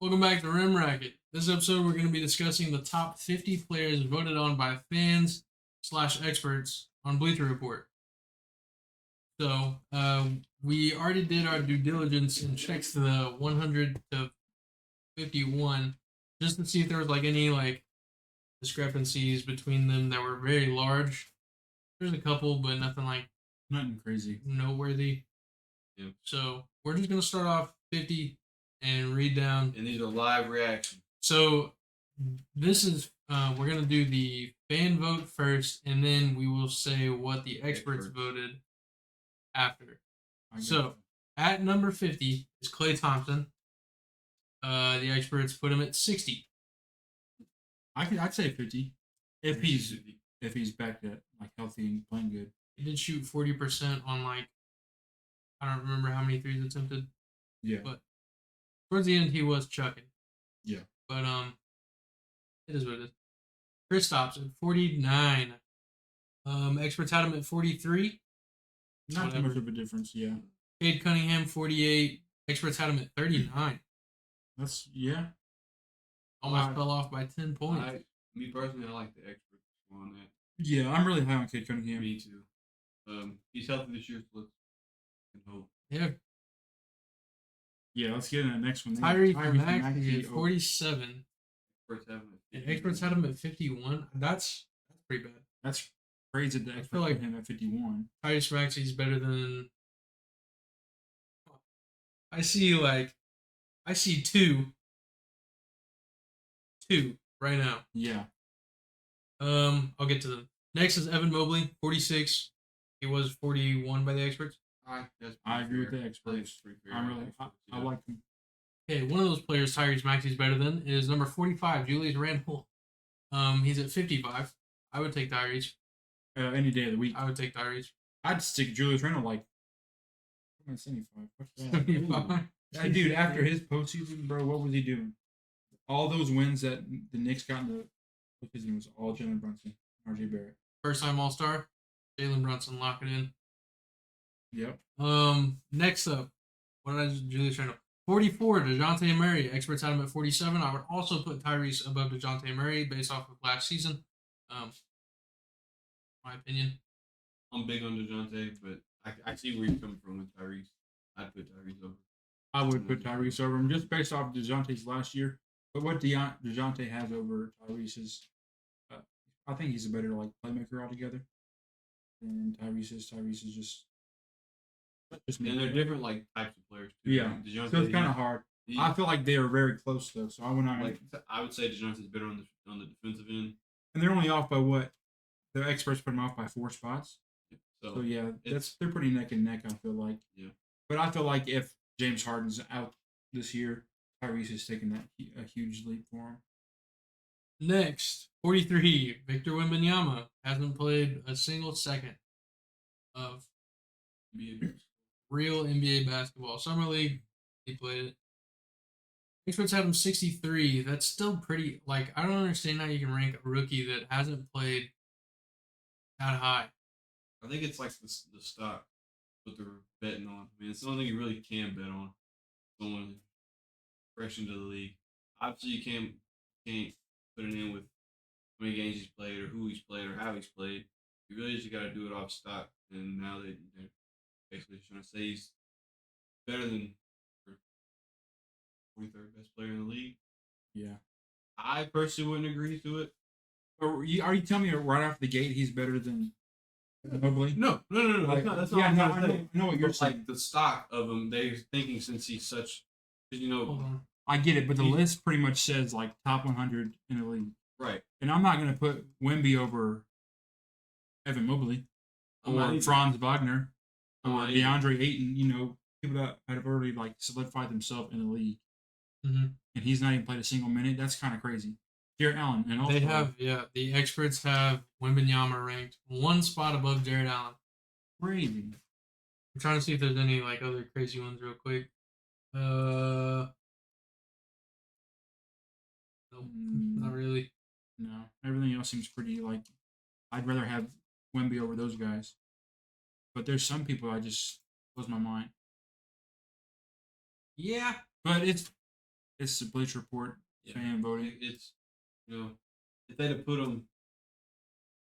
Welcome back to Rim Racket. This episode, we're going to be discussing the top 50 players voted on by fans slash experts on Bleacher Report. So, we already did our due diligence and checked the 100 to 51 just to see if there was like any like discrepancies between them that were very large. There's a couple, but nothing like Nothing crazy. noteworthy. Yep. So, we're just going to start off 50 and read down. And these are live reactions. So this is we're gonna do the fan vote first, and then we will say what the experts voted after. So at number 50 is Klay Thompson. The experts put him at 60. I'd say 50 if he's back at like healthy and playing good. He did shoot 40% on like I don't remember how many threes attempted. Yeah, but towards the end he was chucking. Yeah, but it is what it is. Kristaps at 49. Experts had him at 43. not too much of a difference. Yeah, Cade Cunningham 48. Experts had him at 39. That's Almost fell off by 10 points. Me personally, I like the experts on that. Yeah, I'm really high on Cade Cunningham. Me too. He's healthy this year, so let's hope. Yeah. Yeah, let's get in the next one. Tyrese Maxey at 47. Experts had him at 51. That's pretty bad. That's crazy that the experts like put him at 51. Tyrese Maxey's better than. I see two right now. Yeah. I'll get to them. Next is Evan Mobley, 46. He was 41 by the experts. I agree with the experts. I like him. Okay, one of those players Tyrese Maxey's better than is number 45, Julius Randle. He's at 55. I would take Tyrese. Any day of the week. I would take Tyrese. I'd stick Julius Randle like 75. What's that? 75. Yeah, dude, after his postseason, bro, what was he doing? All those wins that the Knicks got in the postseason was all Jalen Brunson, RJ Barrett. First time All-Star, Jalen Brunson, lock it in. Yep. Next up, what did I just Julius Randle? 44, DeJounte Murray. Experts had him at 47. I would also put Tyrese above DeJounte Murray based off of last season. My opinion. I'm big on DeJounte, but I see where you're coming from with Tyrese. I'd put Tyrese over. I would put Tyrese over him just based off DeJounte's last year. But what DeJounte has over Tyrese is, I think he's a better like playmaker altogether. And Tyrese is just and they're different like types of players too. Yeah, DeJounte, so it's kind of hard. I feel like they are very close though, so I would not like. I would say DeJounte's better on the defensive end, and they're only off by what the experts put them off by 4 spots. So yeah, they're pretty neck and neck. I feel like. Yeah, but I feel like if James Harden's out this year, Tyrese is taking a huge leap for him. Next, 43, Victor Wembanyama hasn't played a single second of real NBA basketball. Summer League, he played it. Experts have him 63. That's still pretty. Like, I don't understand how you can rank a rookie that hasn't played that high. I think it's like the stock that they're betting on. I mean, it's the only thing you really can bet on. Someone fresh into the league. Obviously, you can't put it in with how many games he's played or who he's played or how he's played. You really just got to do it off stock. And now they're basically trying to say he's better than 23rd best player in the league. Yeah. I personally wouldn't agree to it. Are you telling me right off the gate he's better than Mobley? No. Like, that's not what I'm saying. I know what you're saying. Like the stock of him, they're thinking since he's such, I get it, but the list pretty much says like top 100 in the league. Right. And I'm not going to put Wemby over Evan Mobley or Franz Wagner or DeAndre Ayton, people that have already like solidified themselves in the league. Mm-hmm. And he's not even played a single minute. That's kind of crazy. Jarrett Allen. And also, the experts have Wembanyama ranked 1 spot above Jarrett Allen. Crazy. I'm trying to see if there's any like other crazy ones real quick. Nope, not really. No, everything else seems pretty like. I'd rather have Wemby over those guys, but there's some people I just blows my mind. Yeah, but it's It's the Bleacher Report Yeah, fan voting. it's if they'd have put him,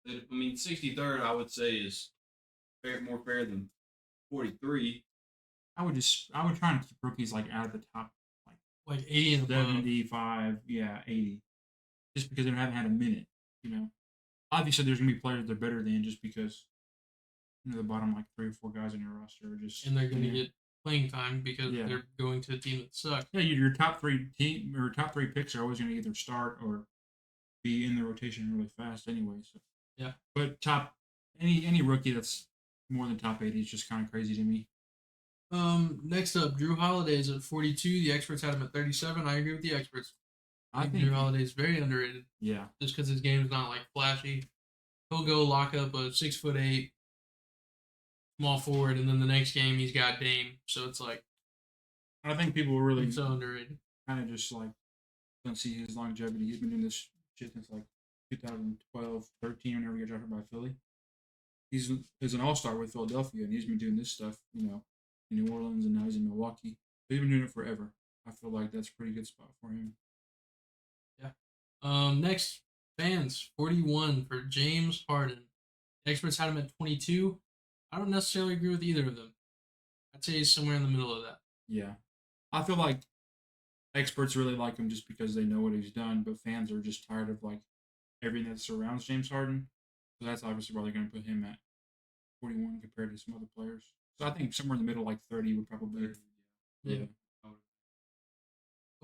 I mean, 63rd, I would say is more fair than 43. I would try and keep rookies like out of the top like Like 80 and above. 75, 80, just because they haven't had a minute. You know, obviously there's gonna be players they're better than just because the bottom like 3 or 4 guys on your roster are just And they're going to get playing time because Yeah. they're going to a team that sucks. Yeah, your top 3 team or top 3 picks are always going to either start or be in the rotation really fast anyway. So Yeah. but any rookie that's more than top 80 is just kind of crazy to me. Next up, Drew Holiday is at 42. The experts had him at 37. I agree with the experts. I think Drew Holiday is very underrated. Yeah. Just because his game is not like flashy. He'll go lock up a 6'8" small forward, and then the next game he's got Dame. So it's like I think people really so underrated. kind of just like don't see his longevity. He's been doing this shit since like 2012, 13, whenever he got drafted by Philly. He's an all-star with Philadelphia, and he's been doing this stuff, in New Orleans, and now he's in Milwaukee. He's been doing it forever. I feel like that's a pretty good spot for him. Yeah. Next, fans 41 for James Harden. The experts had him at 22. I don't necessarily agree with either of them. I'd say he's somewhere in the middle of that. Yeah. I feel like experts really like him just because they know what he's done, but fans are just tired of like everything that surrounds James Harden. So that's obviously why they're going to put him at 41 compared to some other players. So I think somewhere in the middle, like 30, would probably. Yeah.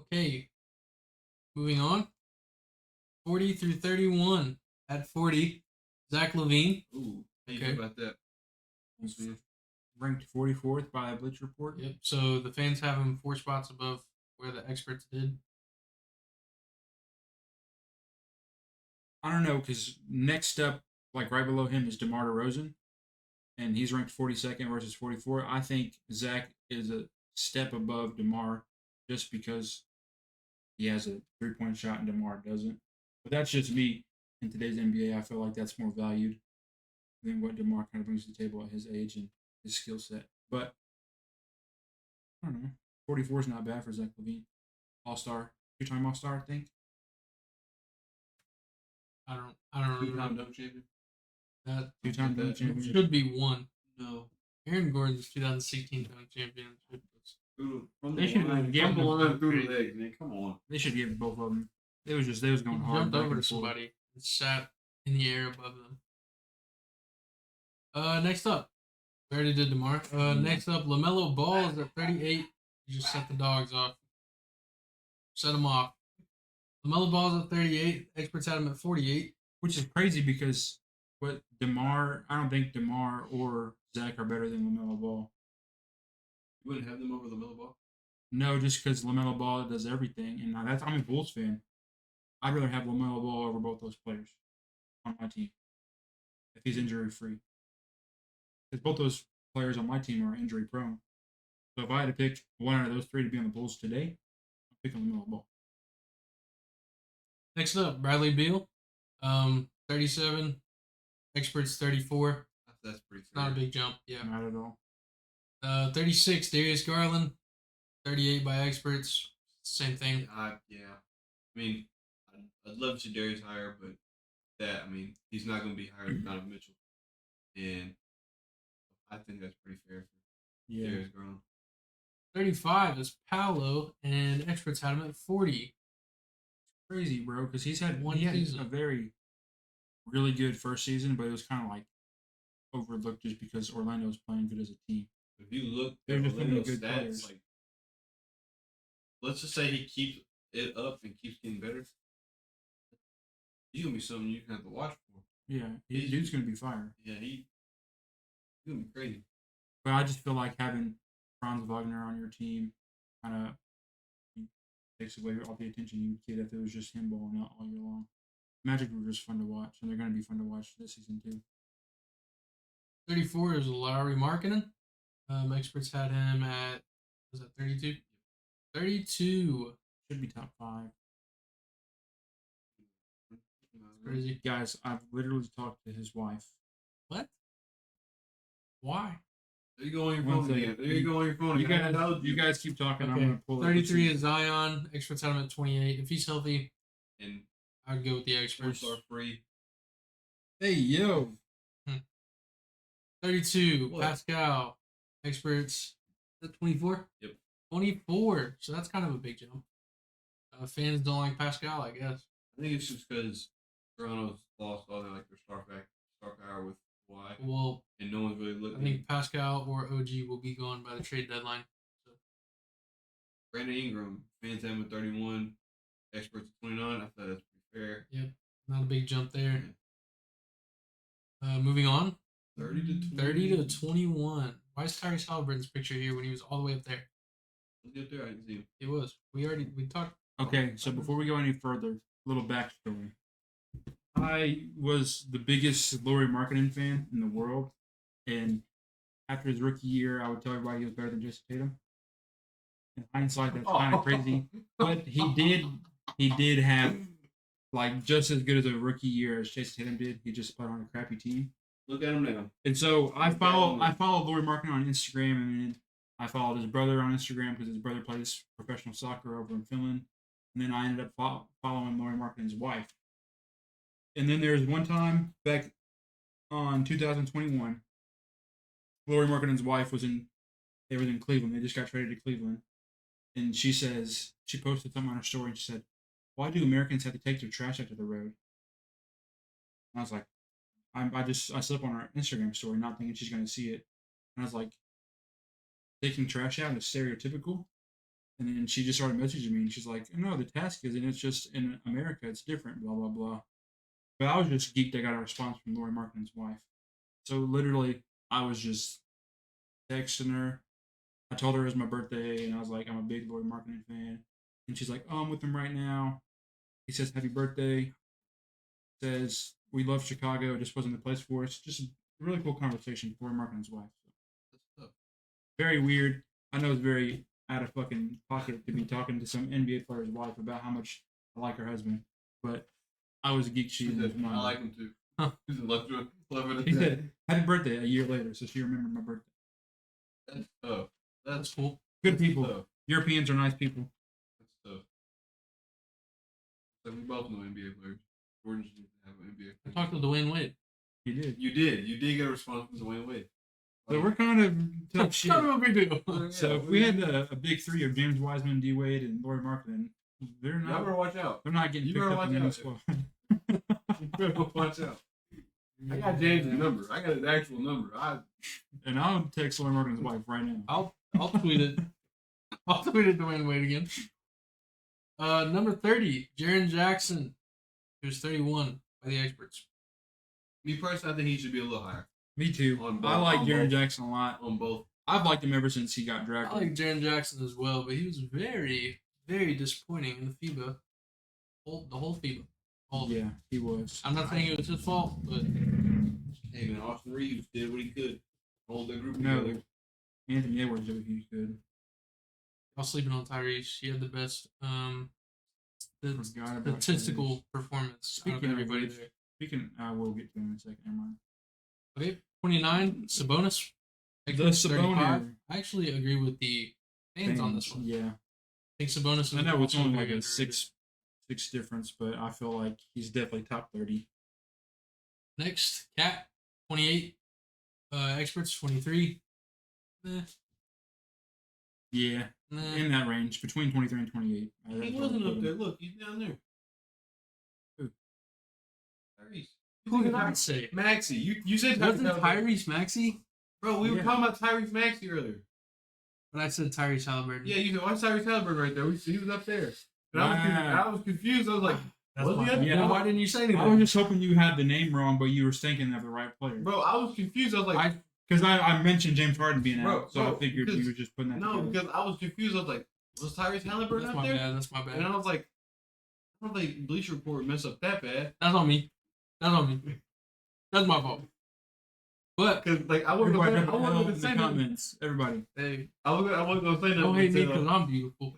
Okay. Moving on. 40 through 31. At 40, Zach LaVine. Ooh, how you Okay. feel about that? Ranked 44th by Bleacher Report. Yep. So the fans have him 4 spots above where the experts did. I don't know, because next up, like right below him, is DeMar DeRozan, and he's ranked 42nd versus 44. I think Zach is a step above DeMar just because he has a 3-point shot and DeMar doesn't. But that's just me. In today's NBA, I feel like that's more valued than what DeMar kind of brings to the table at his age and his skill set. But I don't know. 44 is not bad for Zach LaVine. All-star, 2-time All-star, I think. I don't Two-time remember. dunk champion. That 2-time dunk champion. should be 1. No. Aaron Gordon's 2016 dunk championship. From They should have given the him line the through the legs, man. Come on. They should give both of them. They was He going hard. jumped back over and to forth. somebody and sat in the air above them. Next up, we already did DeMar. Next up, LaMelo Ball is at 38. You just set the dogs off. Set them off. LaMelo Ball's at 38. Experts had him at 48. Which is crazy because I don't think DeMar or Zach are better than LaMelo Ball. You wouldn't have them over the Miller Ball? No, just because LaMelo Ball does everything, and I'm a Bulls fan. I'd rather have LaMelo Ball over both those players on my team if he's injury free. Because both those players on my team are injury prone. So if I had to pick one out of those 3 to be on the Bulls today, I'm picking LaMelo Ball. Next up, Bradley Beal. 37. Experts 34. That's pretty fair. Not a big jump. Yeah. Not at all. 36. Darius Garland. 38 by experts. Same thing. Yeah. I mean, I'd love to see Darius higher, but he's not going to be higher than Donovan Mitchell. And I think that's pretty fair for Darius Garland. 35 is Paolo, and experts had him at 40. Crazy, bro, because he had season. a very, really good first season, but it was kind of like overlooked just because Orlando was playing good as a team. If you look They're at just Orlando's good stats, players. like, let's just say he keeps it up and keeps getting better, he's going to be something you can have to watch for. Yeah, dude's going to be fire. Yeah, he's going to be crazy. But I just feel like having Franz Wagner on your team kind of takes away all the attention you would get if it was just him balling out all year long. Magic were just fun to watch, and they're going to be fun to watch this season too. 34 is Lowry Markkinen. Experts had him at, was that 32? 32. Should be top 5. Crazy. Guys, I've literally talked to his wife. What? Why? There you go on your One phone second. again. There you go on your phone You again. I guys, told you guys keep talking. I'm Okay, gonna pull it. 33 is Zion. Experts had him at 28. If he's healthy, And I'd go with the experts. 4-star free. Hey yo, 32, What? Pascal. Experts at 24? Yep. 24. So that's kind of a big jump. Fans don't like Pascal, I guess. I think it's just because Toronto's lost all their star power with Kawhi, Well, and no one's really I looking. think Pascal or OG will be gone by the trade deadline. So Brandon Ingram, fans have him at 31, experts at 29. I thought that's pretty fair. not a big jump there. Moving on. 30 to 20. 30 to 21. Why is Tyrese Halliburton's picture here when he was all the way up there? Let's get there. I can see him. It was. We talked. okay. So before we go any further, little backstory. I was the biggest Laurie Marketing fan in the world, and after his rookie year, I would tell everybody he was better than Jason Tatum. In hindsight, that's kind of crazy, but he did have like just as good as a rookie year as Jason Tatum did. He just played on a crappy team. Look at him now. And so I followed Laurie Marketing on Instagram, and then I followed his brother on Instagram because his brother plays professional soccer over in Finland. And then I ended up following Laurie Marketing's wife. And then there was one time back on 2021, Laurie Marketing's wife was in Cleveland. They just got traded to Cleveland. And she posted something on her story and she said, "Why do Americans have to take their trash out to the road?" And I was like, I slept on her Instagram story not thinking she's going to see it. And I was like, taking trash out is stereotypical. And then she just started messaging me and she's like, "No, the task is, and it's just in America, it's different, blah, blah, blah." But I was just geeked I got a response from Laurie Marketing's wife. So literally, I was just texting her. I told her it was my birthday, and I was like, "I'm a big Laurie Marketing fan." And she's like, "Oh, I'm with him right now." He says, "Happy birthday." Says, "We love Chicago. It just wasn't the place for us." Just a really cool conversation with Laurie Marketing's wife. Very weird. I know it's very out of fucking pocket to be talking to some NBA player's wife about how much I like her husband, but I was a geek. She I like him too. Huh. He's left He said, "Happy birthday" a year later, so she remembered my birthday. That's tough. That's cool. Good That's people. tough. Europeans are nice people. That's tough. Like we both know NBA players. Jordan should have an NBA I player. talked to Dwayne Wade. He did. You did. You did get a response from Dwayne Wade. So we're kind of tough That's shit. kind of a big deal. So if we had a big three of James Wiseman, D Wade, and Laurie Marketing, they're Y'all better not. watch out. They're not getting You picked better up in watch any out. squad. You better watch out. I got James' number. I got his actual number. And I'll text Laurie Marketing's wife right now. I'll tweet it. I'll tweet it Dwayne Wade again. Number 30, Jaren Jackson, who's 31 by the experts. Me personally, I think he should be a little higher Me too. On both- I like on Jaren both. Jackson a lot. on both. I've liked him ever since he got I drafted. like Jaren Jackson as well, but he was very, very disappointing in the FIBA. The whole FIBA. All of it. Yeah, he was. I'm not saying it was his fault, but Hey man, Austin Reeves did what he could. Hold the group No, together. Anthony Edwards did what he could. I was sleeping on Tyrese. He had the best the Forgot about statistical performance out of Speaking of everybody which- there. Speaking, I will get to him in a second. Never mind. Okay, 29, Sabonis. The Experts, 35. Sabonis. I actually agree with the fans on this one. Yeah, I think Sabonis is I know it's also only very like a underrated. six difference, but I feel like he's definitely top 30. Next, Cat, 28. Experts, 23. Yeah, in that range between 23 and 28. He wasn't up there. Look, he's down there. Who? Tyrese. Who did I say? Maxey. You said Wasn't Tyrese. Tyrese Maxey? Bro, we were Yeah. talking about Tyrese Maxey earlier. But I said Tyrese Halliburton. Yeah, you said, why Tyrese Halliburton right there? He was up there. And Wow. I was confused. I was like, That's Was my he bad. up there? Then why didn't you say anything? I was just hoping you had the name wrong, but you were thinking of the right player. bro, I was confused. I was like, Because I mentioned James Harden being Bro, out, so I bro, figured because- you were just putting that no, together. because I was confused. I was like, was Tyrese Halliburton That's up my there? bad. That's my And bad. I was like, I don't think Bleacher Report messed up that bad. That's on me. That's on me. That's my fault. But Because, like, I wasn't Everybody going drop a to L in say the nothing. comments. Everybody. hey, I wasn't going to say nothing. don't hate me until, because I'm beautiful.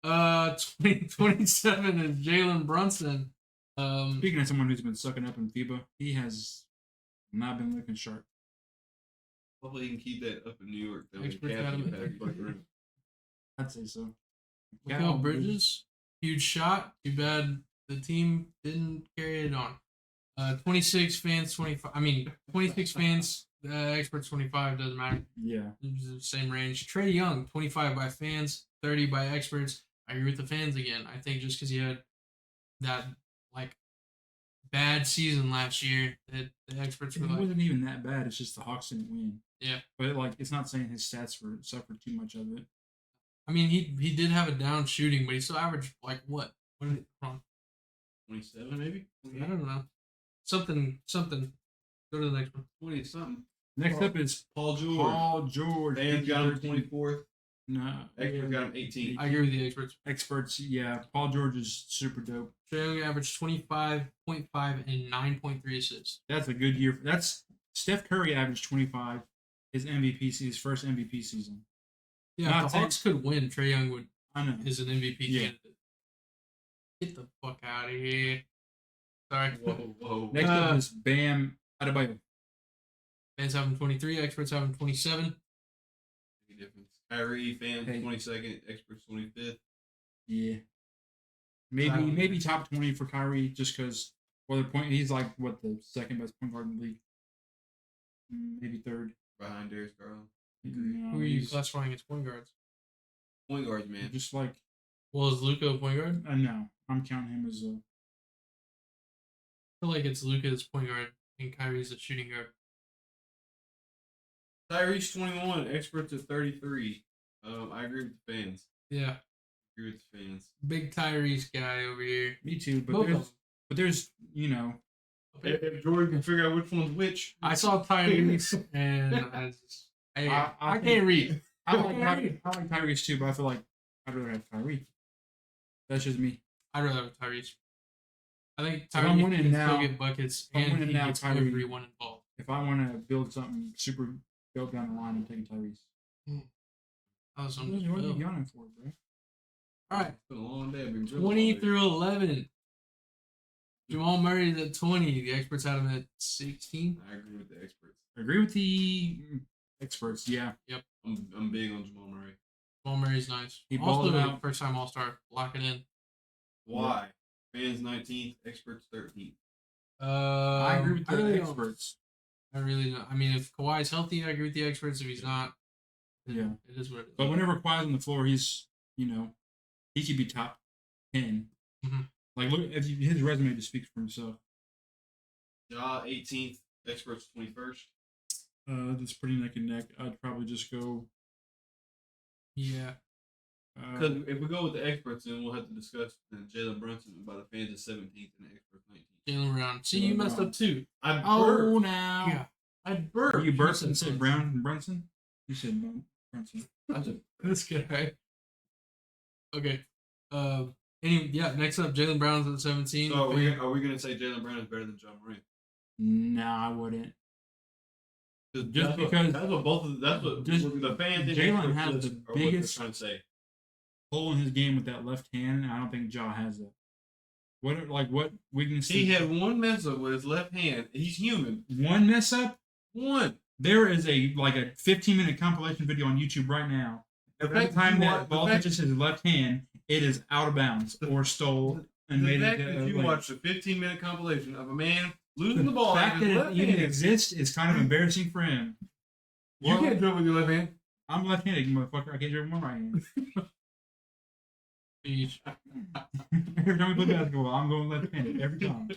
27 is Jalen Brunson. Speaking of someone who's been sucking up in FIBA, he has not been looking sharp. Hopefully, he can keep that up in New York. That Experts out of it. I'd say so. Mikael Bridges, huge shot. Too bad the team didn't carry it on. 26 fans, 25. 26 fans. Experts 25 doesn't matter. Yeah. It's the same range. Trey Young, 25 by fans, 30 by experts. I agree with the fans again. I think just because he had that like bad season last year, that the experts were It like, wasn't even that bad. It's just the Hawks didn't win. yeah. But like, it's not saying his stats suffered too much of it. He did have a down shooting, but he still averaged like what? What did it wrong? 27 maybe. I don't know. Something. Go to the next one. 20 something. Next up is Paul George. Paul George. Fans got him 13. 24th. No. Experts got him 18. I agree with the experts. Experts, yeah. Paul George is super dope. Trey Young averaged 25.5 and 9.3 assists. That's a good year. That's Steph Curry averaged 25. His first MVP season. Yeah, Not if the Hawks could win, Trey Young I know. is an MVP Yeah. candidate. Get the fuck out of here. Sorry. Whoa. Next up is Bam Adebayo. Fans have him 23, experts have him 27. Big difference. Kyrie, fans Hey. 22nd, experts 25th. Yeah. Maybe top 20 for Kyrie just because he's like the second best point guard in the league. Maybe third. Behind Darius Garland. No, Who are you he's classifying as point guards? Point guards, man. just like Well, is Luka a point guard? no. I'm counting him as a I feel like it's Luka's point guard and Kyrie's a shooting guard. Tyrese 21, experts at 33. I agree with the fans. Yeah. Agree with the fans. Big Tyrese guy over here. me too, Both of but there's If Jordan can figure out which one's which. I saw Tyrese and I can't read. I like Tyrese too, but I feel like I'd rather have Kyrie. That's just me. I'd rather have Tyrese. I think If I'm Tyrese winning can now- still get buckets if I'm and winning he now, gets Tyrese- everyone involved. If I want to build something super dope down the line, I'm taking Tyrese. That was What are something. you yawning for, bro? All right. It's been a long day. I've been drilling 20 all day. through 11. Jamal Murray's at 20. The experts had him at 16. I agree with the experts. I agree with the experts. Yeah, I'm big on Jamal Murray. Jamal Murray's nice. He Also, balled out. first time All Star. Lock it in. Why? Fans 19th, experts 13th. I agree with the really don't- experts. I really don't. I mean, if Kawhi's healthy, I agree with the experts. If he's not, then Yeah. it is what it is. But whenever Kawhi's on the floor, he's he could be top 10. Mhm. Like look, his resume just speaks for himself. Ja 18th, experts 21st. That's pretty neck and neck. I'd probably just go. Yeah. Because if we go with the experts, then we'll have to discuss Jalen Brunson by the fans at 17th and the experts 19th. Jalen Brown. See, you messed up too. I Oh, burped. now. Yeah. I burped. You burped and said said Brunson? You said Brunson. I said, This guy. Okay. Next up, Jalen Brown's at 17. so are we going to say Jalen Brown is better than John Morant? No, I wouldn't. Just Just because that's what the fans and Jalen experts has list the are what they're biggest- trying to say. Hole in his game with that left hand, and I don't think Ja has it. What weakness? He had one mess up with his left hand. He's human. one mess up. One. There is a 15-minute compilation video on YouTube right now. Every time that ball touches his left hand, it is out of bounds or stole and The made fact it. that you watched a 15-minute compilation of a man losing the The ball fact with his that it left even hand. exists is kind of embarrassing for him. You can't dribble with your left hand. I'm left-handed, you motherfucker. I can't dribble with my right hand. Jeez. Every time we play basketball, I'm going left-handed every time.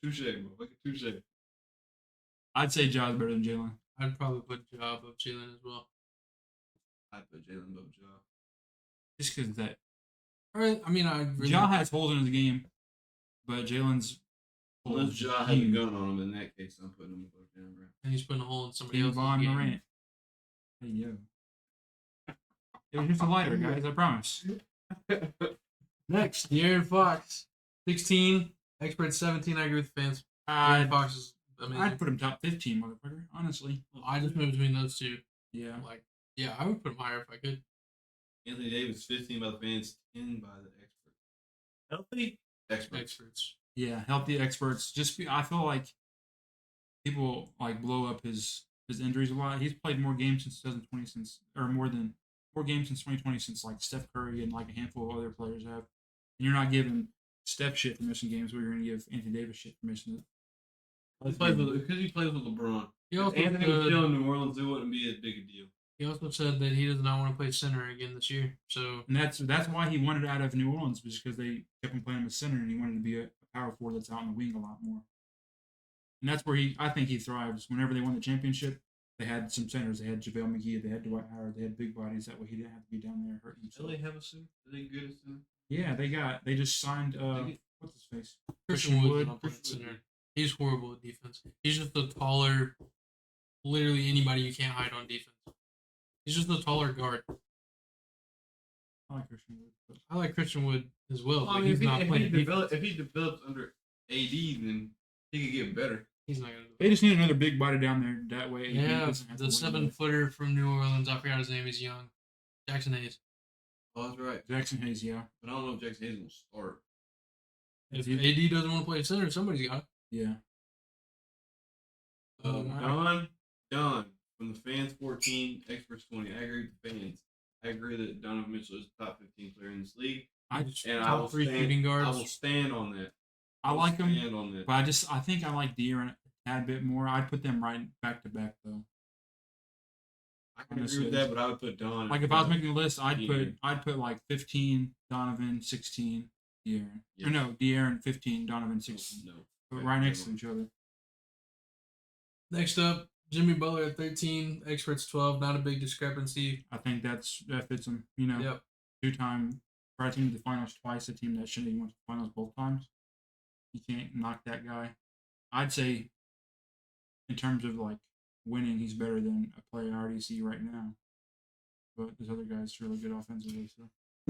Touche, motherfucker. Touche. I'd say Ja's better than Jalen. I'd probably put Ja above Jalen as well. I put Jalen above Ja. Just because that All right. I mean, I really. Ja has holes in his game, but Jalen's Unless Ja has a gun on him, in that case, I'm putting him above Jalen Brown. And he's putting a hole in somebody Team else's Von game. Morant. Hey yo. It was just a lighter, guys. I promise. Next, De'Aaron Fox, 16. Expert 17. I agree with the fans. De'Aaron I'd, Fox is amazing. I'd put him top 15, motherfucker. Honestly. I just moved between those two. Yeah. Like, yeah, I would put him higher if I could. Anthony Davis, 15 by the fans, 10 by the experts. Healthy? Experts. Experts. Yeah. Healthy experts. I feel like people blow up his his injuries a lot. He's played more games since 2020 more games since 2020 since like Steph Curry and like a handful of other players have. And you're not giving Steph shit for missing games, but you're going to give Anthony Davis shit for missing it. Because he plays with LeBron. He also If Anthony was said, still in New Orleans, it wouldn't be as big a deal. he also said that he does not want to play center again this year. So And that's why he wanted out of New Orleans, was because they kept him playing him as center, and he wanted to be a power forward that's out in the wing a lot more. And that's where I think he thrives. Whenever they won the championship, they had some centers. They had JaVale McGee, they had Dwight Howard, they had big bodies. That way he didn't have to be down there hurting Do himself. they have a center? Are they good at center? Yeah, they just signed what's his face? Christian Wood not playing center. He's horrible at defense. He's just a taller, literally anybody you can't hide on defense. He's just a taller guard. I like Christian Wood. But I like Christian Wood as well, Well, but I mean, he's not playing defense. if he develops under AD, then he could get better. He's not going to do they just need another big body down there. That way, it. he Yeah, doesn't have to the worry about 7-footer from New Orleans, I forgot his name, he's young. Jackson Hayes. Oh, that's right. it. Jackson Hayes, yeah, But I don't know if Jackson Hayes will start. If He- AD doesn't want to play center, somebody's got it. yeah. Don from the fans 14, experts 20. I agree with the fans. I agree that Donovan Mitchell is the top 15 player in this league, and I will Top 3 stand, shooting I will guards. stand on that. I like him, Stand on that. but I think I like De'Aaron a tad bit more. I'd put them right back to back though. I can agree with that, but I would put Don. Like if I was making a list, De'Aaron. I'd put like 15 Donovan, 16 De'Aaron. Yes. Or no, De'Aaron 15, Donovan 16. No. But right next to each other. Next up, Jimmy Butler at 13, experts 12. Not a big discrepancy. I think that fits him. You know, Yep. 2-time brought a team to the finals twice, a team that shouldn't even went to the finals both times. You can't knock that guy. I'd say, in terms of like winning, he's better than a player I already see right now. But this other guy's really good offensively. So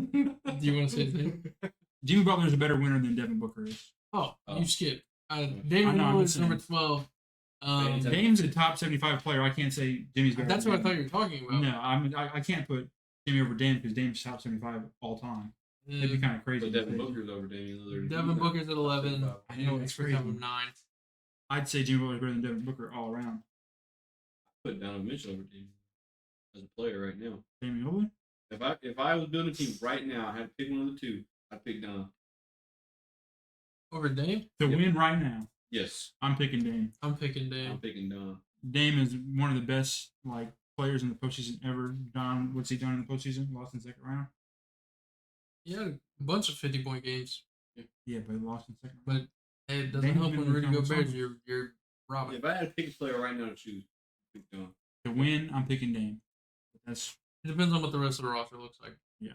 Do you want to say his name? Jimmy Butler's a better winner than Devin Booker is. Oh, Oh. you skipped. I David know, I'm Williams, just number saying. 12. Fans at- Dame's a top 75 player. I can't say Jimmy's better. That's than what I Dame. thought you were talking about. No, I can't put Jimmy over Dame because Dame's top 75 all time. It'd be kind of crazy. But to Devin say. Booker's over Damian Lillard. Devin Booker's at 11. I know, and it's experts have crazy. him 9. I'd say Jimmy Butler's better than Devin Booker all around. Put Donovan Mitchell over Damian as a player right now. Damian Lillard? If I was building a team right now, I had to pick one of the two. I'd pick Don. Over Dame? To Yep. win right now, Yes, I'm picking Dame. I'm picking I'm Dame. picking Don. Dame is one of the best like players in the postseason ever. Don, what's he done in the postseason? Lost in the second round. He had a bunch of 50-point games, Yeah, but he lost in the second round. but hey, it doesn't Dame's help been when in the Rudy Gobert's conversation. you're robbing. If I had to pick a player right now to choose, I'd pick Don. To win, I'm picking Dame. That's It depends on what the rest of the roster looks like. Yeah.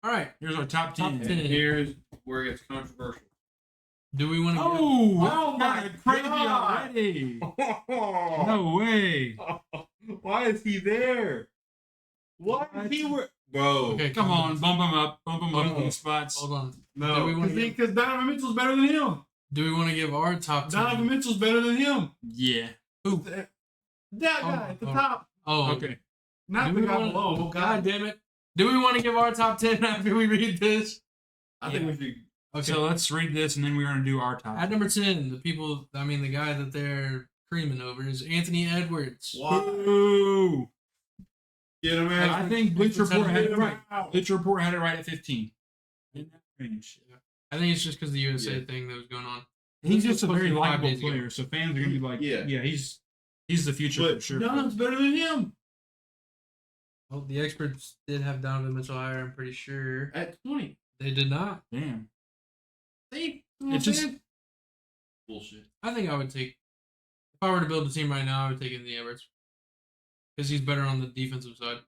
All right. here's our top 10. Top 10. And here's where it gets controversial. Do we want to Oh, my that's crazy God. already. No way. Why is he there? Why What? is he where? Bro. Okay, Come on, bump him up Hold in on. spots. Hold on. No, Do we wanna give- because Donovan Mitchell's better than him. Do we want to give our top 10? Donovan Mitchell's better than him. Yeah. Who? That guy at the oh. top. Oh, Okay. Not Do the we guy wanna- below. Oh, God damn it. Do we want to give our top 10 after we read this? I think we should. Okay. So let's read this and then we're going to do our top. At number 10, the guy that they're creaming over is Anthony Edwards. Ooh. Get him And I think Bleacher Let's have Report had him it right. Bleacher Report had it right at 15. In that range. I think it's just because the USA Yeah. thing that was going on. He's This was just a supposed to very be 5 likable days ago. player, so fans are going to be like, Yeah. he's the future But for sure. Don's better than him Well, the experts did have Donovan Mitchell higher, I'm pretty sure. at 20. They did not. Damn. See? It's just- bullshit. I think I would take, if I were to build a team right now, I would take Anthony Edwards. Because he's better on the defensive side.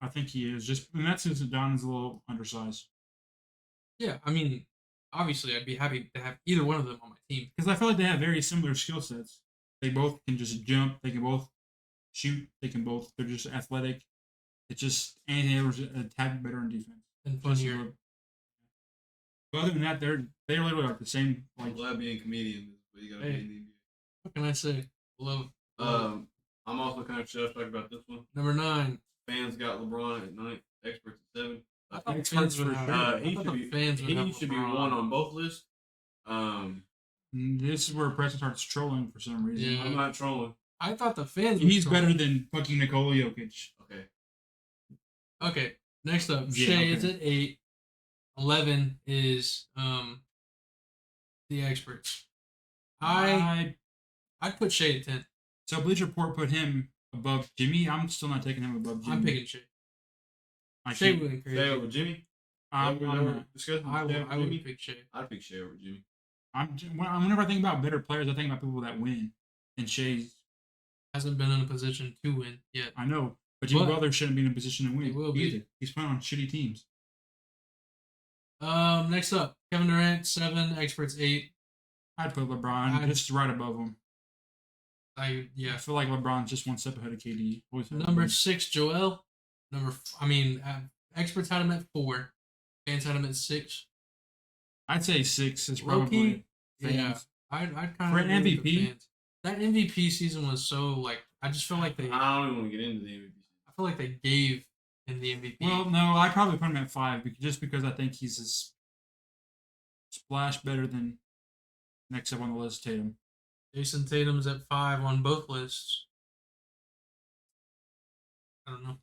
I think he is. Just and that's since Don is a little undersized. Yeah, I mean, obviously, I'd be happy to have either one of them on my team. Because I feel like they have very similar skill sets. They both can just jump. They can both shoot. They're just athletic. It's just Anthony Edwards is a tad better in defense. And Just a funnier. little- But other than that, they're literally like the same. I'm Like glad being a comedian is what you gotta Hey. be in the What can I say? Love. NBA. I'm also kind of chuffed about this one. Number 9. Fans got LeBron at 9, experts at 7. I thought the Experts fans would for have. sure. I He thought should the be. fans would have He should be LeBron. one on both lists. this is where Preston starts trolling for some reason. Yeah. I'm not trolling. I thought the fans. He's would better than fucking Nikola Jokic. Okay. Okay, next up, Yeah, Shea is okay. at 8. 11 is the experts. I'd put Shea at 10. So Bleacher Report put him above Jimmy. I'm still not taking him above Jimmy. I'm picking Shea. I Shea can't. went Shea crazy. over Jimmy. I'm Over not. discussing I Shea over would Jimmy. pick Shea. I'd pick Shea over Jimmy. Whenever I think about better players, I think about people that win. And Shea's, Hasn't been in a position to win yet. I know, but Jimmy But Butler shouldn't be in a position to win. he will be. either. He's playing on shitty teams. Next up, Kevin Durant 7, experts 8. I'd put LeBron just right above him. I Yeah. feel like LeBron's just one step ahead of KD. Always has Number been. 6, Joel. Experts had him at 4. Fans had him at 6. I'd say 6 is Low-key, probably yeah. fans. I'd kind For of an MVP? That MVP season was so like I just feel like I don't even want to get into the MVP. I feel like they gave him the MVP. Well, no, I'd probably put him at 5 just because I think he's a splash better than next up on the list, Tatum. Jason Tatum's at 5 on both lists. I don't know.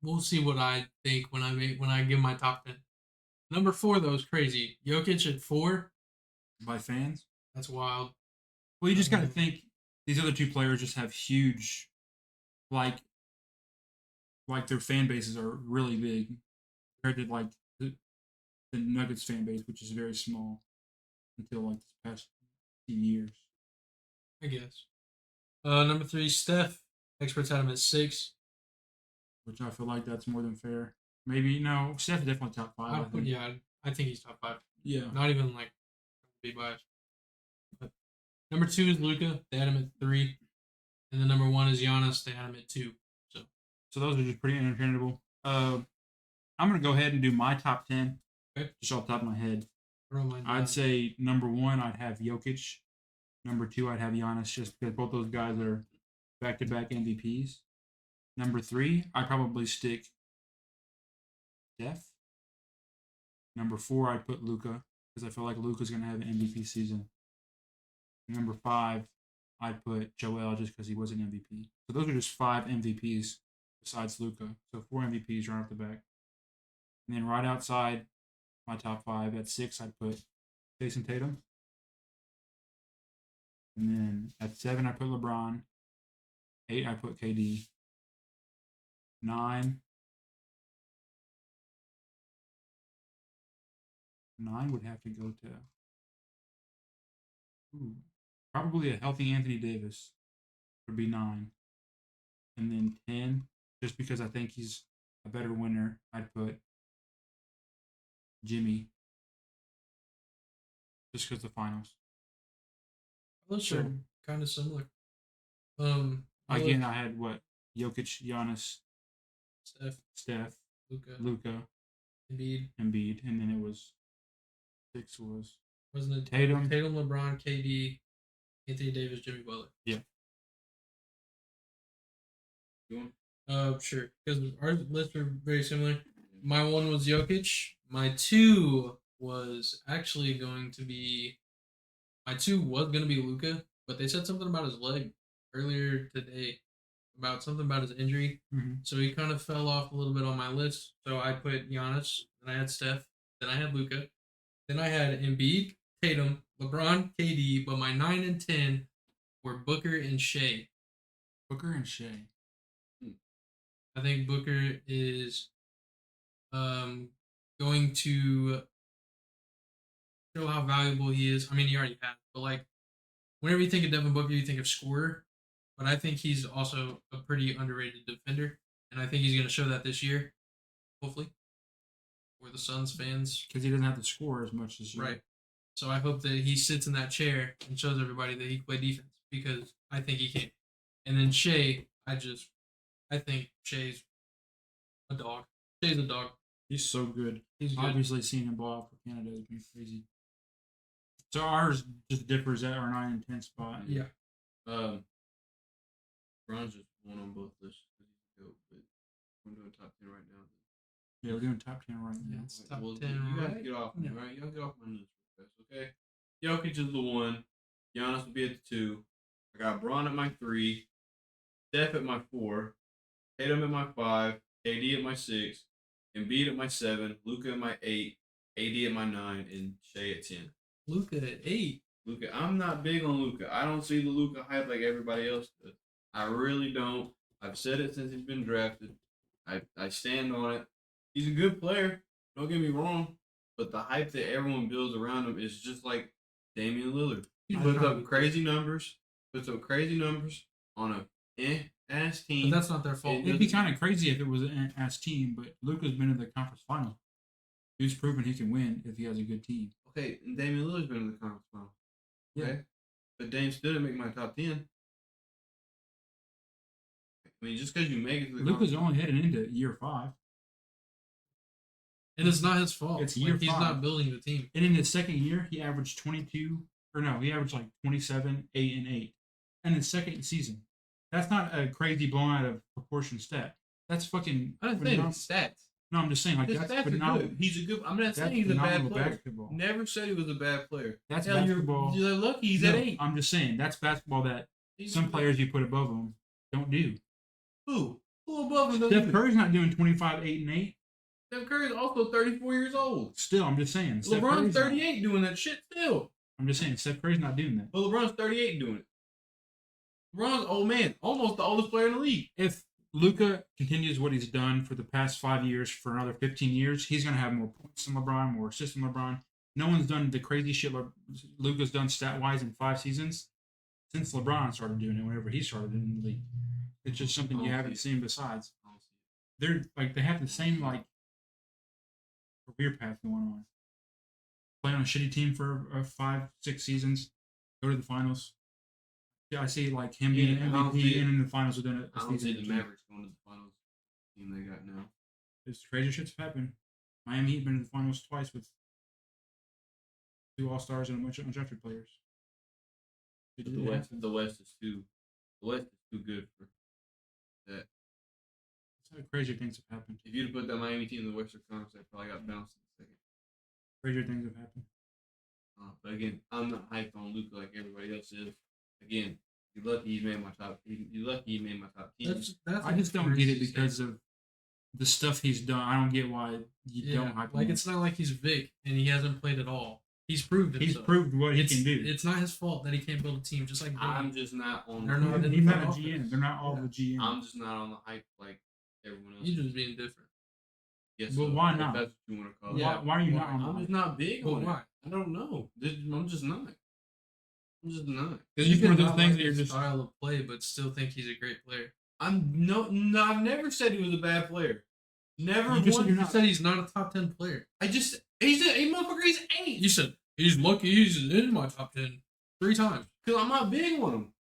We'll see what I think when I give my top 10. Number 4 though is crazy. Jokic at 4. By fans? That's wild. Well, you just got to think these other two players just have huge, like their fan bases are really big compared to like the Nuggets fan base, which is very small until like this past few years. I guess. Number 3, Steph. Experts had him at 6. Which I feel like that's more than fair. Maybe no, Steph's definitely top 5. I think. I think he's top 5. Yeah. Not even like be biased. But number 2 is Luca. They had him at 3, and then number 1 is Giannis. They had him at 2. So those are just pretty interchangeable. I'm gonna go ahead and do my top 10. Okay. Just off the top of my head. Throw mine down. I'd say number 1, I'd have Jokic. Number 2, I'd have Giannis, just because both those guys are back-to-back MVPs. Number 3, I'd probably stick Steph. Number 4, I'd put Luca, because I feel like Luca's going to have an MVP season. Number 5, I'd put Joel, just because he was an MVP. So those are just 5 MVPs besides Luca. So 4 MVPs right off the back. And then right outside my top 5, at 6, I'd put Jason Tatum. And then at 7, I put LeBron. 8, I put KD. 9 would have to go to probably a healthy Anthony Davis would be 9. And then 10, just because I think he's a better winner, I'd put Jimmy. Just because the finals. Those are kind of similar. Again, I had what? Jokic, Giannis, Steph, Luca, Embiid, and then it was 6 was wasn't it Tatum, LeBron, KD, Anthony Davis, Jimmy Butler. Yeah. You want? Sure. Because our lists are very similar. My 1 was Jokic. My 2 was actually going to be. My 2 was going to be Luca, but they said something about his leg earlier today, about something about his injury. Mm-hmm. So he kind of fell off a little bit on my list. So I put Giannis, then I had Steph, then I had Luca, then I had Embiid, Tatum, LeBron, KD, but my 9 and 10 were Booker and Shea. Booker and Shea. I think Booker is going to show how valuable he is. I mean, he already has, but like whenever you think of Devin Booker, you think of scorer. But I think he's also a pretty underrated defender, and I think he's going to show that this year, hopefully, for the Suns fans. Because he doesn't have to score as much as you. Right. So I hope that he sits in that chair and shows everybody that he can play defense, because I think he can. And then Shea, I think Shea's a dog. Shea's a dog. He's so good. He's good. Obviously, seeing him ball out for Canada has been crazy. So ours just differs at our 9 and 10 spot. Yeah. Bron's just 1 on both lists. But we're doing top 10 right now. Yeah, we're doing top 10 right now. Yeah, it's top 10 you right guys get off, now. right? Y'all get off my list real fast, okay? Jokic is the 1. Giannis will be at the 2. I got Braun at my 3, Steph at my 4, Tatum at my 5, KD at my 6, Embiid at my 7, Luka at my 8, AD at my 9, and Shea at 10. Luka at 8. Luka, I'm not big on Luka. I don't see the Luka hype like everybody else does. I really don't. I've said it since he's been drafted. I stand on it. He's a good player. Don't get me wrong, but the hype that everyone builds around him is just like Damian Lillard. He puts up crazy numbers. Puts up crazy numbers on a ass team. But that's not their fault. It'd be kind of crazy if it was an ass team, but Luka's been in the conference final. He's proven he can win if he has a good team. Okay, and Damian Lillard's been in the conference final. Okay, Yeah. but Dame still didn't make my top 10. I mean, just because you make it to the Luka's conference, only heading into year 5. And it's not his fault. It's year he's 5. not building the team. And in his second year, he averaged 22, or no, he averaged like 27, 8, and 8. And his second season. That's not a crazy blown out of proportion stat. That's fucking. I didn't say phenomenal. his stats. No, I'm just saying, like, His that's stats are phenomenal. good. He's a good. I'm not That's saying he's a bad phenomenal player. basketball. Never said he was a bad player. That's Hell, basketball. You're lucky he's No, at 8. I'm just saying, that's basketball that He's some good. players you put above him don't do. Who above him? Steph Curry's not doing 25, 8, and 8. Steph Curry's also 34 years old. Still, I'm just saying. Steph LeBron's Curry's not. 38 doing that shit still. I'm just saying, Steph Curry's not doing that. But LeBron's 38 doing it. LeBron's old man, almost the oldest player in the league. If Luka continues what he's done for the past 5 years for another 15 years, he's going to have more points than LeBron, more assists than LeBron. No one's done the crazy shit Luka's done stat-wise in 5 seasons since LeBron started doing it whenever he started in the league. It's just something you haven't seen besides. They're like they have the same like career path going on. Play on a shitty team for 5, 6 seasons, go to the finals. Yeah, I see like him being Yeah, I don't see MVP it. and in the finals within a I don't see season. the Mavericks going to the finals team they got now. This crazy shit's happened. Miami Heat been in the finals twice with 2 All-Stars and a bunch of undrafted players. But the West is too good for that. That's how crazier things have happened. If you'd have put that Miami team in the Western Conference, they probably got bounced in the second. Crazier things have happened. But again, I'm not hyped on Luka like everybody else is. Again, you're lucky he made my top. You're lucky he made my top 10. That's I just don't get it crazy because statement. of the stuff he's done. I don't get why you don't hype him. it's not like he's Vic and he hasn't played at all. He's proved himself. He's proved what he it's, can do. It's not his fault that he can't build a team. Just like I'm just not on. They're not in He's the not a office. GM. They're not all Yeah. the GM. I'm just not on the hype like everyone else. You're just being different. Yes, Well, so, why if not? That's what you want to call it. Yeah. Why are you not Why? on I'm the just not big But on why? it. I don't know. I'm just not. I'm just not. It's just one of those not things like that you're his just. style of play, but still think he's a great player. I'm no. I've never said he was a bad player. Never You just said once. you're You not. said he's not a top 10 player. He's a motherfucker. He's 8. You said he's lucky he's in my top 10 3 times. Because I'm not big on him.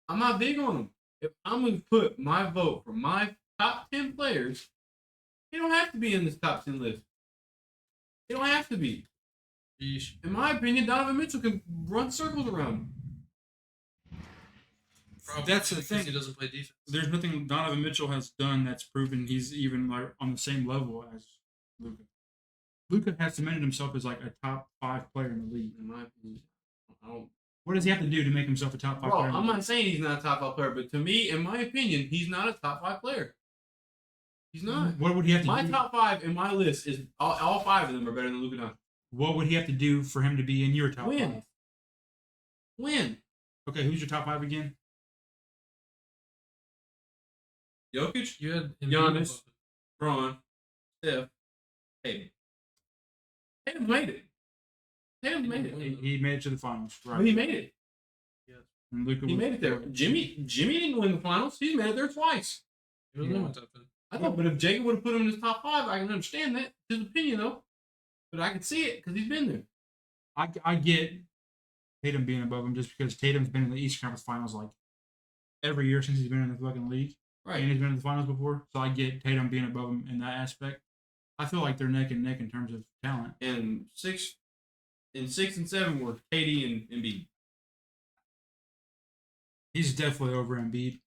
I'm not big on him. If I'm going to put my vote for my top 10 players, he don't have to be in this top 10 list. He don't have to be. Yeesh. In my opinion, Donovan Mitchell can run circles around him. Probably That's the because thing. He doesn't play defense. There's nothing Donovan Mitchell has done that's proven he's even like on the same level as Luka. Luka has cemented himself as like a top 5 player in the league. In my opinion, I don't. What does he have to do to make himself a top 5 Bro, player? in the I'm league? not saying he's not a top 5 player, but to me, in my opinion, he's not a top 5 player. He's not. What would he have to My do? top 5 in my list is all 5 of them are better than Luka Doncic. What would he have to do for him to be in your top Win. 5? Win. Okay, who's your top 5 again? Jokic, You had Embiid Giannis. above him. Braun, Steph, Tatum. Tatum made it. Tatum made it. He made it to the finals, right? He made it. And Luka He was- made it there. Jimmy didn't win the finals. He's made it there twice. He was in my top 10. I know, but if Jacob would have put him in his top 5, I can understand that. His opinion, though. But I can see it because he's been there. I get Tatum being above him just because Tatum's been in the Eastern Conference Finals like every year since he's been in the fucking league. And he's been in the finals before. So I get Tatum being above him in that aspect. I feel like they're neck and neck in terms of talent. And 6 and 7 were KD and Embiid. He's definitely over Embiid.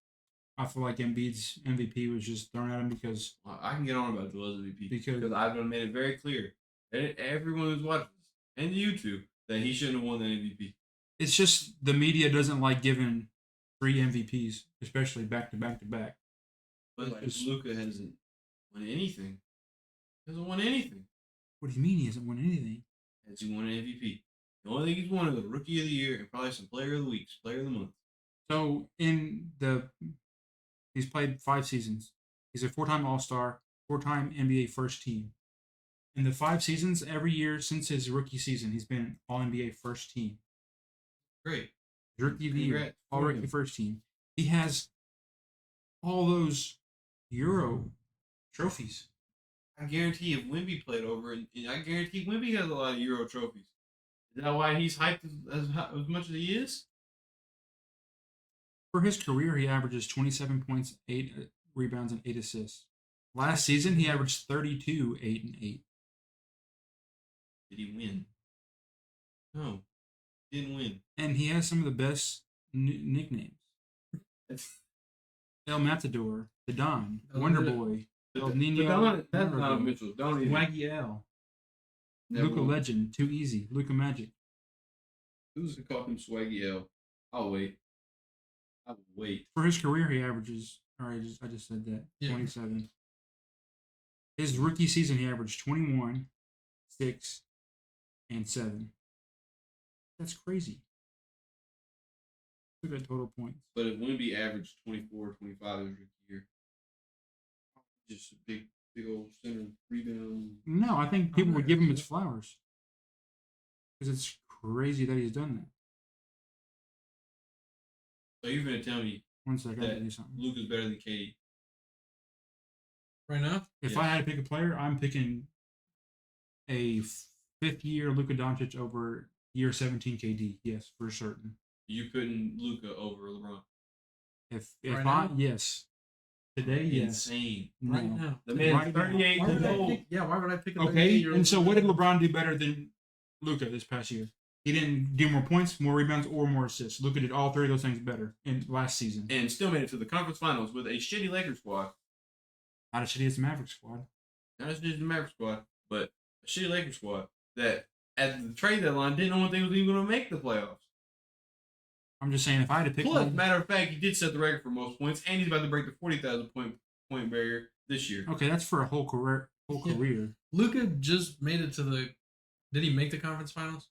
I feel like Embiid's MVP was just thrown at him because Well, I can get on about Joel's MVP Because- because I've made it very clear that everyone who's watching this and YouTube that he shouldn't have won that MVP. it's just the media doesn't like giving 3 MVPs, especially back to back to back. But Like, Luca hasn't won anything. He hasn't won anything. What do you mean he hasn't won anything? Has he won an MVP? The only thing he's won is the Rookie of the Year and probably some Player of the Week, Player of the Month. So he's played 5 seasons. He's a 4-time All-Star, 4-time NBA first team. In the 5 seasons, every year since his rookie season, he's been All NBA first team. Great. Rookie of the Year, Congrats All for Rookie him. first team. He has all those Euro trophies. I guarantee if Wemby played over, and I guarantee Wemby has a lot of Euro trophies. Is that why he's hyped as much as he is? For his career, he averages 27 points, 8 rebounds, and 8 assists. Last season, he averaged 32, 8, and 8. Did he win? No, he didn't win. And he has some of the best nicknames. El Matador, the Don, Oh, Wonder yeah. Boy, El But Nino, that's Miracle, not Mitchell. Don't even. Swaggy L, Never Luca won. Legend, Too Easy, Luca Magic. Who's to call him Swaggy L? I'll wait. I will wait. For his career, he averages. All right, I just said that. Yeah. 27. His rookie season, he averaged 21, 6, and 7. That's crazy. Look at total points. But if Wemby averaged 24, 25 his rookie year, just a big old center rebound. No, I think people would Okay, give him his so- flowers. Because it's crazy that he's done that. So you're gonna tell me One second, I that gotta do something. Luke is better than KD? Right now? If Yes. I had to pick a player, I'm picking a 5th-year Luka Doncic over year 17 KD. Yes, for certain. You putting Luca over LeBron? If Right I now? yes, today yes. Insane. No. Right now. The man's Right now. 38 Why years would I old. pick, yeah, why would I pick a Okay, 38-year-old? and so what did LeBron do better than Luka this past year? He didn't do more points, more rebounds, or more assists. Luka did all 3 of those things better in last season. And still made it to the conference finals with a shitty Lakers squad. Not as shitty as the Mavericks squad. Not as good as the Mavericks squad, but a shitty Lakers squad that at the trade deadline didn't know if they was even going to make the playoffs. I'm just saying, if I had to pick Plus, one, matter of fact, he did set the record for most points, and he's about to break the 40,000 point barrier this year. okay, that's for a whole career. Yeah. Career. Luka just made it to the. Did he make the conference finals?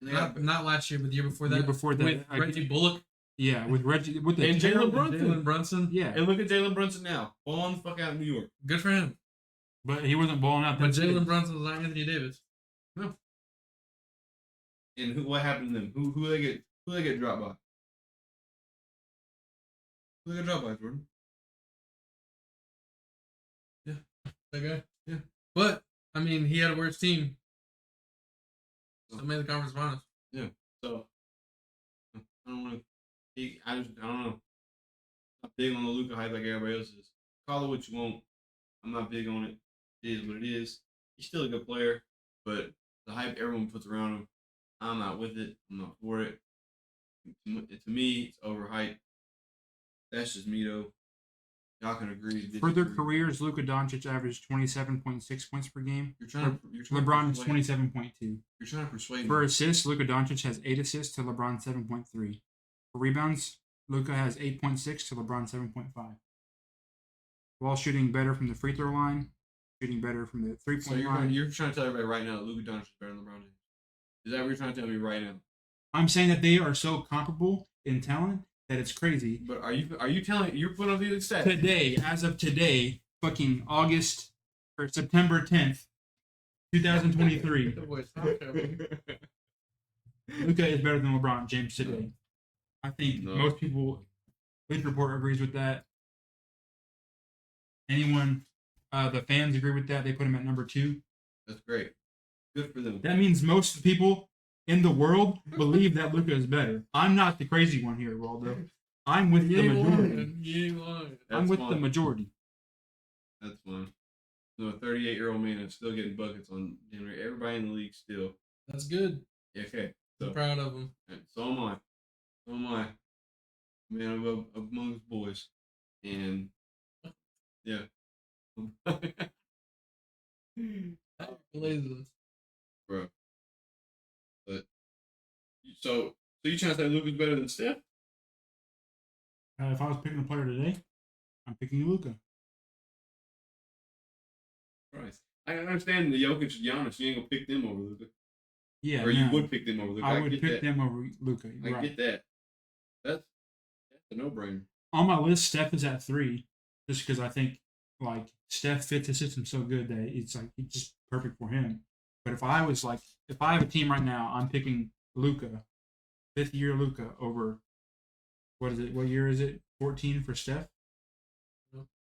And they got- Not last year, but the year before that. Year before that, with I Reggie Bullock Yeah, with Reggie, with the And terrible- Jalen Brunson. Jalen Brunson. Yeah, And look at Jalen Brunson now, balling the fuck out in New York. Good for him. but he wasn't balling out. But that Jalen good. Brunson's not Anthony Davis. And what happened to them? Who they get dropped by? Who they get dropped by, Jordan? That guy. Yeah. But I mean, he had a worse team. Oh. So made the conference finals. So I don't want to. I don't know. I'm not big on the Luka hype like everybody else is. Call it what you want. I'm not big on it. It is what it is. He's still a good player, but the hype everyone puts around him, I'm not with it. I'm not for it. To me, it's overhyped. That's just me though. Y'all can agree. For their disagree. careers, Luka Doncic averaged 27.6 points per game. You're trying to LeBron is persuade- 27.2. You're trying to persuade For me. assists, Luka Doncic has 8 assists to LeBron 7.3. For rebounds, Luka has 8.6 to LeBron 7.5. While shooting better from the free throw line, shooting better from the So three-point line. you're trying to tell everybody right now that Luka Doncic is better than LeBron James. Is that what you're trying to tell me right now? I'm saying that they are so comparable in talent that it's crazy. But are you telling you're putting up these stats? Today, as of today, fucking August or September 10th, 2023, Good boy. Stop there. Luka is better than LeBron James today. I think No. most people, Bleacher Report agrees with that. Anyone, the fans agree with that. They put him at number 2. That's great. Good for them. That means most people in the world believe that Luka is better. I'm not the crazy one here, Waldo. I'm with the majority. You ain't lying. I'm That's with fine. the majority. That's fine. So a 38-year-old man is still getting buckets on January. Everybody in the league still. That's good. Yeah, okay. I'm So proud of him. so am I. So am I. Man among his boys. And yeah. Blazers. Bro. But so you trying to say Luka's better than Steph? If I was picking a player today, I'm picking Luka. Christ. I understand the Jokic and Giannis. You ain't gonna pick them over Luka, Yeah, or you no. would pick them over Luka. I I would get pick that. them over Luka. I Right. get that. That's a no-brainer. On my list, Steph is at 3, just because I think like Steph fits the system so good that it's just perfect for him. But if I have a team right now, I'm picking Luka, 5th-year Luka over what is it? What year is it? 14 for Steph.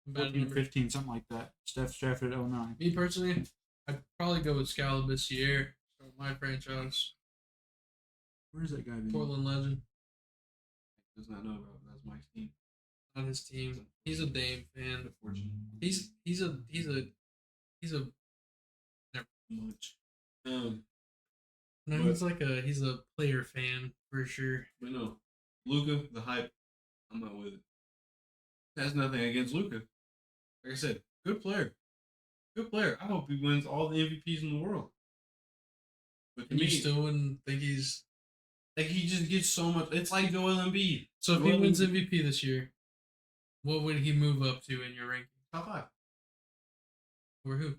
Bad 14, number. 15, something like that. Steph drafted at 09. Me personally, I'd probably go with Scala this year. So my franchise, Where's that guy been? Portland legend, Does not know about it. That's Mike's team. on his team. He's a Dame fan. Unfortunately. He's a never much. Um, No, But- he's a player fan for sure. but no, Luka, the hype. I'm not with it. That's nothing against Luka. Like I said, good player. Good player. I hope he wins all the MVPs in the world. But to And you me, still wouldn't think he's like he just gets so much. It's like Joel Embiid. so if he Joel wins Embiid- MVP this year, what would he move up to in your ranking? top 5. Or who?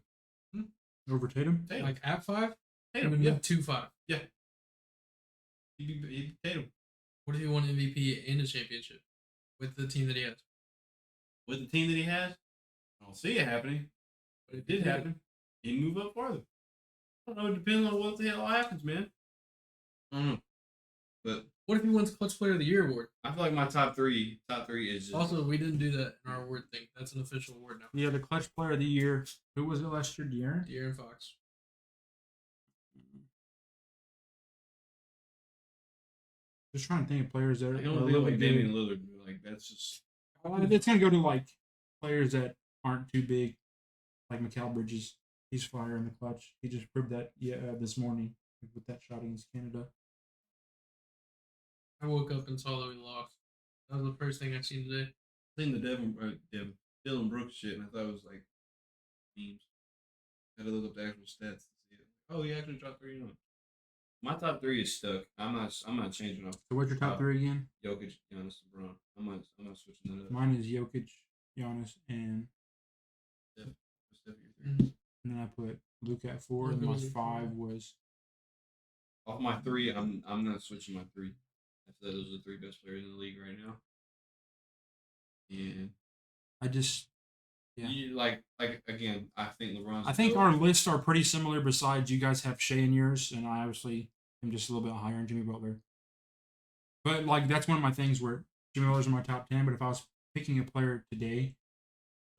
Over Tatum? Tatum. Like at 5? He Tatum. would Yeah. move to 5. Yeah. He'd be Tatum. What if he won MVP and a championship with the team that he has? With the team that he has, I don't see it happening. But it did happen. He'd move up farther. I don't know. It depends on what the hell happens, man. I don't know. But What if he wins Clutch Player of the Year award? I feel like my top three is just Also, we didn't do that in our award thing. That's an official award now. Yeah, the clutch player of the year. Who was it last year? De'Aaron? De'Aaron Fox. Just trying to think of players that are I a don't feel little like bit Damian good. Lillard. Like that's just It's gonna go to like players that aren't too big, like Mikal Bridges. He's fire in the clutch. He just proved that this morning with that shot against Canada. I woke up and saw that we lost. That was the first thing I seen today. seen the Dylan Brooks shit, and I thought it was like memes. Had to look up the actual stats to see it. Oh, he actually dropped 3 on. My top 3 is stuck. I'm not changing up. So what's your top 3 again? Jokic, Giannis, LeBron. I'm not switching that up. Mine is Jokic, Giannis, and Steph, your 3. Mhm. then I put Luka at 4, and Luka my was at 5 4. was Off my 3, I'm not switching my 3. I feel like those are the 3 best players in the league right now. And I just yeah. like again, I think LeBron's. I think our lists are pretty similar. Besides, you guys have Shea in yours, and I obviously am just a little bit higher on Jimmy Butler. But like that's one of my things where Jimmy Butler's in my top 10. But if I was picking a player today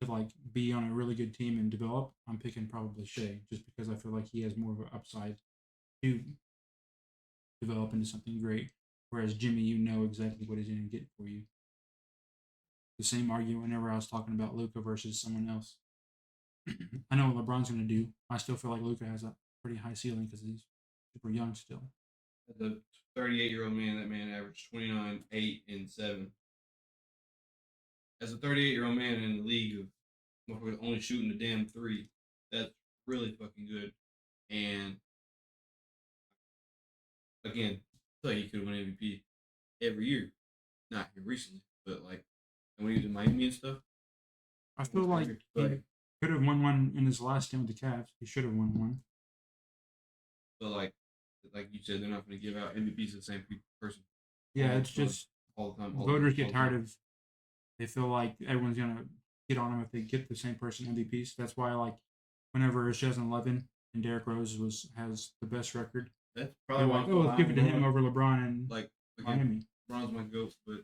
to like be on a really good team and develop, I'm picking probably Shea, just because I feel like he has more of an upside to develop into something great. Whereas Jimmy, you know exactly what he's going to get for you. The same argument whenever I was talking about Luka versus someone else. I know what LeBron's going to do. I still feel like Luka has a pretty high ceiling because he's super young still. The 38-year-old man, that man averaged 29, 8, and 7. As a 38-year-old man in the league of only shooting a damn 3, that's really fucking good. And again, I feel like he could win MVP every year. Not here recently, but like when he was in Miami and stuff. I feel like he could have won one in his last game with the Cavs. He should have won one. But like you said, they're not going to give out MVPs to the same person. Yeah, all it's the time, just all the time. voters get tired of. They feel like everyone's gonna get on them if they get the same person MVPs. That's why like whenever it's 2011 and Derrick Rose has the best record, That's they're probably like, oh, let's give it to him over LeBron and like again, Miami. LeBron's my goat, but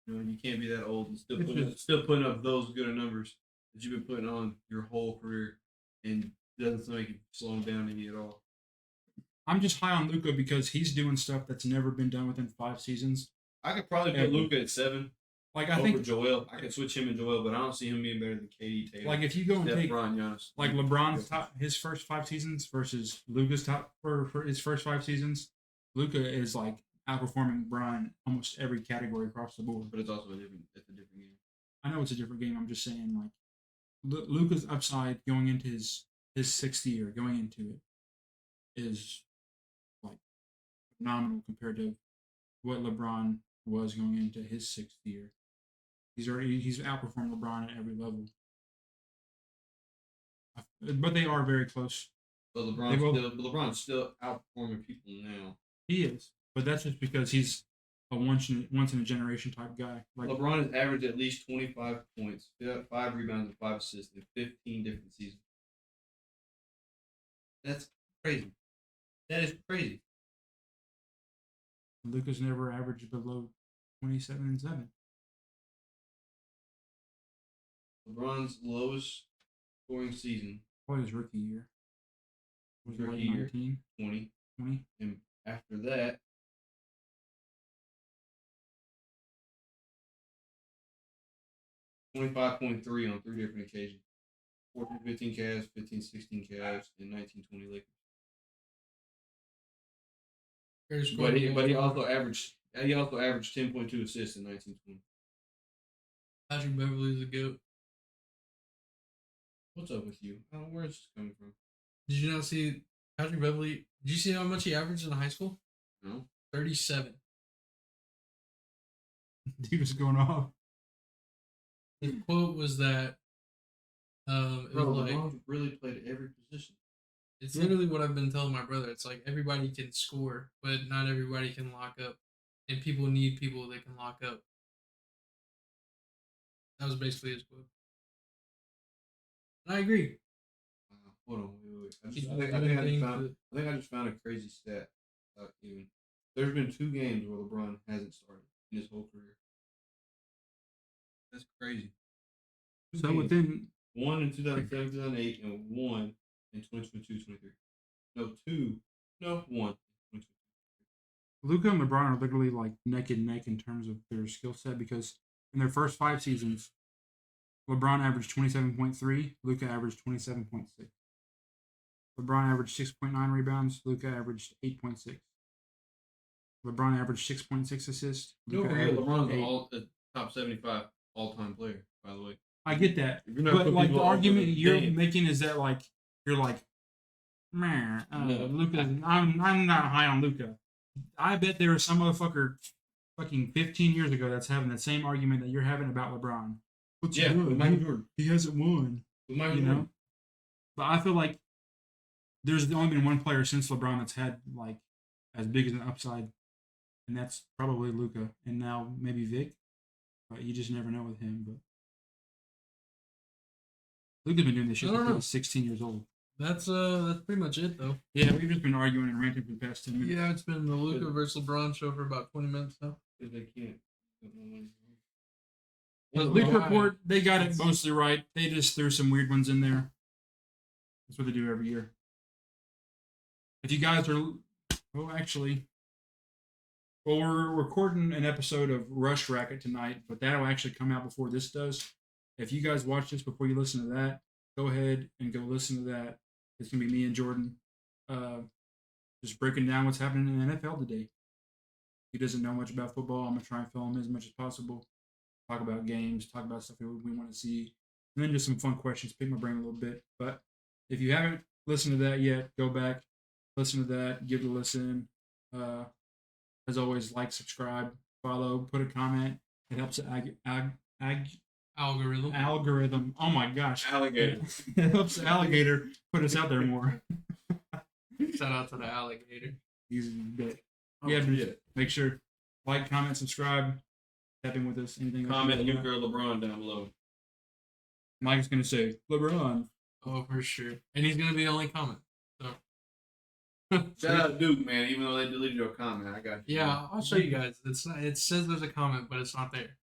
you can't be that old and It's still putting up those good of numbers that you've been putting on your whole career, and it doesn't seem like you slow him down any at all. I'm just high on Luka because he's doing stuff that's never been done within 5 seasons. I could probably put Ever. Luka at 7 Like I over think, Joel. I could switch him and Joel, but I don't see him being better than KD, Tatum. like if you go and Steph, take Bron, Giannis. like LeBron's top his first 5 seasons versus Luka's top for his first 5 seasons, Luka is like outperforming Bron almost every category across the board. But it's also a different game. I know it's a different game. I'm just saying like Luka's upside going into his 6th year, going into it, is like phenomenal compared to what LeBron was going into his 6th year. He's outperformed LeBron at every level. But they are very close. But LeBron's still outperforming people now. He is, but that's just because he's a once in a generation type guy. Like LeBron has averaged at least 25 points, 5 rebounds, and 5 assists in 15 different seasons. That's crazy. That is crazy. Luka's never averaged below 27-7. LeBron's lowest scoring season, Probably his rookie year. Was it like Rookie year. 19, 20. 20? And after that, 25.3 on 3 different occasions. 14-15 Cavs, 15-16 Cavs, and 19-20 Lakers. But he also averaged 10.2 assists in 19-20. Patrick Beverly's a goat. What's up with you? I don't know where this is coming from. Did you not see Patrick Beverly? Did you see how much he averaged in high school? No. 37. He was going off. His quote was that it was like, LeBron really played every position. it's literally what I've been telling my brother. It's like everybody can score, but not everybody can lock up. And people need people that can lock up. That was basically his quote. And I agree. Hold on, wait. I He's think I just found a crazy stat. There's been 2 games where LeBron hasn't started in his whole career. That's crazy. So within one in 2007, 2008, and one in 2022-23. No, 2. No, 1. Luka and LeBron are literally like neck and neck in terms of their skill set because in their first 5 seasons, LeBron averaged 27.3, Luka averaged 27.6. LeBron averaged 6.9 rebounds, Luka averaged 8.6. LeBron averaged 6.6 assists. Luka averaged LeBron's the top 75 all-time player, by the way. I get that. If you're not But putting like people the over argument the you're game. making is that like you're like, man, No. Luka. I'm not high on Luka. I bet there was some motherfucker fucking 15 years ago that's having the same argument that you're having about LeBron. What's Yeah, with Michael Jordan. He hasn't won. With Michael You Jordan. know? But I feel like there's only been one player since LeBron that's had like as big as an upside, and that's probably Luka. And now maybe Vic, but you just never know with him. But Luka's been doing this shit I don't since he know. was 16 years old. That's pretty much it though. Yeah, we've just been arguing and ranting for the past 10 minutes. Yeah, it's been the Luka versus LeBron show for about 20 minutes now. Because they can't. The Bleacher Report, they got it mostly right. They just threw some weird ones in there. That's what they do every year. If you guys are, we're recording an episode of Rush Racket tonight, but that'll actually come out before this does. If you guys watch this before you listen to that, go ahead and go listen to that. It's gonna be me and Jordan, just breaking down what's happening in the NFL today. He doesn't know much about football. I'm gonna try and film him as much as possible. Talk about games, talk about stuff we want to see, and then just some fun questions, pick my brain a little bit. But if you haven't listened to that yet, go back, listen to that, give it a listen. As always, like, subscribe, follow, put a comment. It helps the algorithm. Oh my gosh, Alligator. It helps the alligator put us out there more. Shout out to the alligator. He's a bit. Oh, Yeah, yeah. make sure like, comment, subscribe. Tap in with us. Anything else? Comment Luka or LeBron down below. Mike's gonna say LeBron. Oh, for sure. And he's gonna be the only comment. So Shout out Duke, man. Even though they deleted your comment, I got you. yeah, I'll show you guys. It's not, it says there's a comment, but it's not there.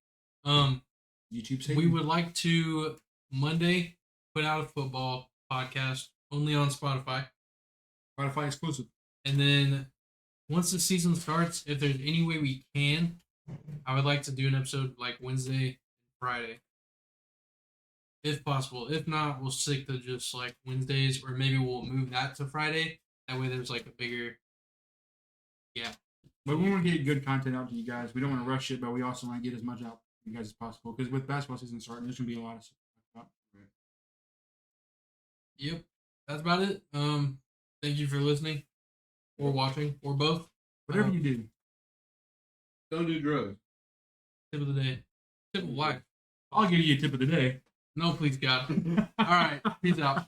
YouTube. We would like to Monday put out a football podcast only on Spotify. Spotify exclusive. And then once the season starts, if there's any way we can, I would like to do an episode like Wednesday, Friday. If possible. If not, we'll stick to just like Wednesdays, or maybe we'll move that to Friday. That way there's like a bigger But we want to get good content out to you guys. We don't want to rush it, but we also want to get as much out to you guys as possible. Because with basketball season starting, there's gonna be a lot of stuff to talk about. Yep. That's about it. Thank you for listening or watching or both. Whatever you do. Don't do drugs. Tip of the day. Tip of life. I'll give you a tip of the day. No, please, God. All right. Peace out.